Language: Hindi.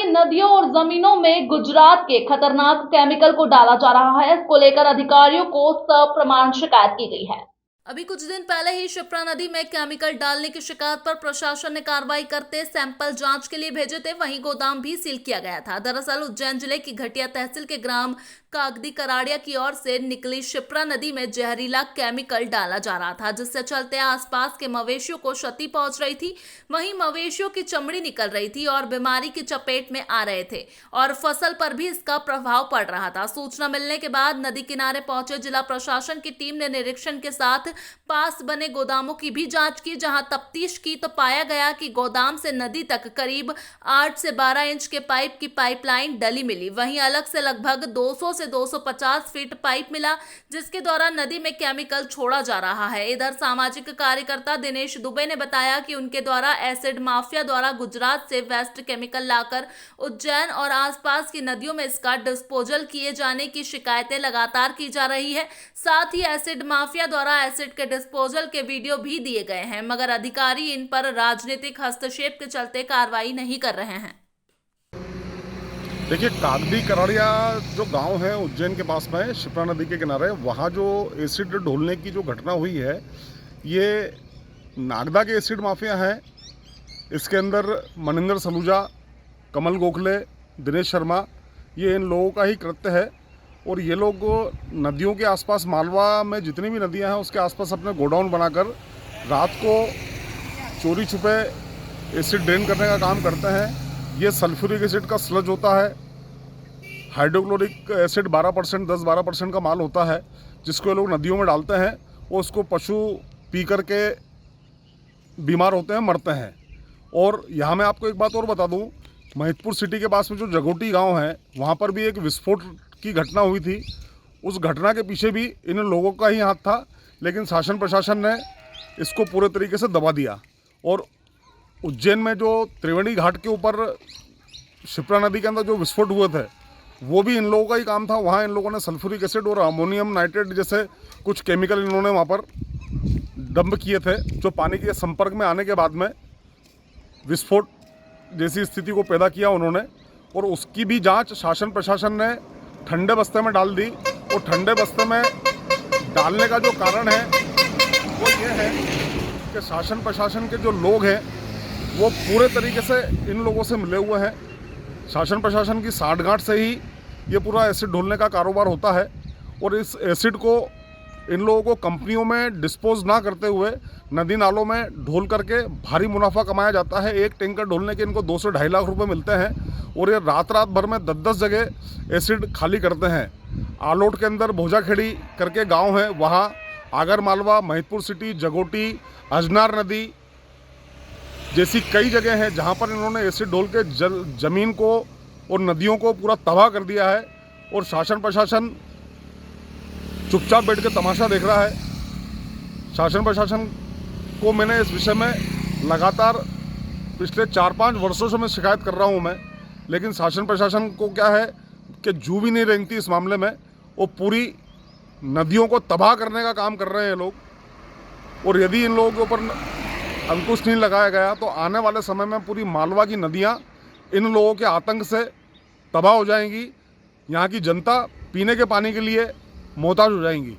की नदियों और जमीनों में गुजरात के खतरनाक केमिकल को डाला जा रहा है। इसको लेकर अधिकारियों को सप्रमाण शिकायत की गई है। अभी कुछ दिन पहले ही शिप्रा नदी में केमिकल डालने की शिकायत पर प्रशासन ने कार्रवाई करते सैंपल जांच के लिए भेजे थे। वहीं गोदाम भी सील किया गया था। दरअसल उज्जैन जिले की घटिया तहसील के ग्राम कागदी कराड़िया की ओर से निकली शिप्रा नदी में जहरीला केमिकल डाला जा रहा था, जिससे चलते आसपास के मवेशियों को क्षति पहुंच रही थी। वहीं मवेशियों की चमड़ी निकल रही थी और बीमारी की चपेट में आ रहे थे और फसल पर भी इसका प्रभाव पड़ रहा था। सूचना मिलने के बाद नदी किनारे पहुंचे जिला प्रशासन की टीम ने निरीक्षण के साथ पास बने गोदामों की भी जांच की। जहां तफ्तीश की तो पाया गया कि गोदाम से नदी तक करीब 8 से 12 इंच के पाइप की पाइपलाइन डली मिली। वहीं अलग से लगभग 200 से 250 फीट पाइप मिला, जिसके द्वारा नदी में केमिकल छोड़ा जा रहा है। इधर सामाजिक कार्यकर्ता दिनेश दुबे ने बताया कि उनके द्वारा एसिड माफिया द्वारा गुजरात से वेस्ट केमिकल लाकर उज्जैन और आसपास की नदियों में इसका डिस्पोजल किए जाने की शिकायतें लगातार की जा रही है। साथ ही एसिड माफिया द्वारा एसिड के डिस्पोजल के वीडियो भी दिए गए हैं, मगर अधिकारी इन पर राजनीतिक हस्तक्षेप के चलते कार्रवाई नहीं कर रहे हैं। देखिए, कागदी कराड़िया जो गांव है उज्जैन के पास में शिप्रा नदी के किनारे, वहाँ जो एसिड ढोलने की जो घटना हुई है, ये नागदा के एसिड माफिया हैं। इसके अंदर मनिंदर सलूजा, कमल गोखले, दिनेश शर्मा, ये इन लोगों का ही कृत्य है। और ये लोग नदियों के आसपास, मालवा में जितनी भी नदियां हैं उसके आसपास अपने गोडाउन बनाकर रात को चोरी छुपे एसिड ड्रेन करने का काम करते हैं। ये सल्फ्यूरिक एसिड का स्लज होता है, हाइड्रोक्लोरिक एसिड 12%, 10-12% का माल होता है, जिसको ये लोग नदियों में डालते हैं और उसको पशु पी करके बीमार होते हैं, मरते हैं। और यहाँ मैं आपको एक बात और बता दूँ, महिदपुर सिटी के पास में जो जगोटी गांव है, वहाँ पर भी एक विस्फोट की घटना हुई थी। उस घटना के पीछे भी इन लोगों का ही हाथ था, लेकिन शासन प्रशासन ने इसको पूरे तरीके से दबा दिया। और उज्जैन में जो त्रिवेणी घाट के ऊपर शिप्रा नदी के अंदर जो विस्फोट हुए थे, वो भी इन लोगों का ही काम था। वहाँ इन लोगों ने सल्फ्यूरिक एसिड और अमोनियम नाइट्रेट जैसे कुछ केमिकल इन्होंने वहाँ पर डंप किए थे, जो पानी के संपर्क में आने के बाद में विस्फोट जैसी स्थिति को पैदा किया उन्होंने। और उसकी भी जांच शासन प्रशासन ने ठंडे बस्ते में डाल दी। और ठंडे बस्ते में डालने का जो कारण है वो ये है कि शासन प्रशासन के जो लोग हैं वो पूरे तरीके से इन लोगों से मिले हुए हैं। शासन प्रशासन की साठगांठ से ही ये पूरा एसिड ढोलने का कारोबार होता है। और इस एसिड को इन लोगों को कंपनियों में डिस्पोज ना करते हुए नदी नालों में ढोल करके भारी मुनाफा कमाया जाता है। एक टैंकर ढोलने के इनको 2 से 2.5 लाख रुपए मिलते हैं। और ये रात भर में 10-10 जगह एसिड खाली करते हैं। आलोट के अंदर भोजाखेड़ी करके गांव है, वहाँ आगर मालवा, महिदपुर सिटी, जगोटी, अजनार नदी जैसी कई जगह हैं जहाँ पर इन्होंने एसिड ढोल के जमीन को और नदियों को पूरा तबाह कर दिया है। और शासन प्रशासन चुपचाप बैठ के तमाशा देख रहा है। शासन प्रशासन को मैंने इस विषय में लगातार पिछले 4-5 वर्षों से मैं शिकायत कर रहा हूँ मैं, लेकिन शासन प्रशासन को क्या है कि जू भी नहीं रेंगती इस मामले में। वो पूरी नदियों को तबाह करने का काम कर रहे हैं लोग। और यदि इन लोगों के ऊपर अंकुश नहीं लगाया गया तो आने वाले समय में पूरी मालवा की नदियाँ इन लोगों के आतंक से तबाह हो जाएंगी। यहाँ की जनता पीने के पानी के लिए मोहताज हो जाएंगी।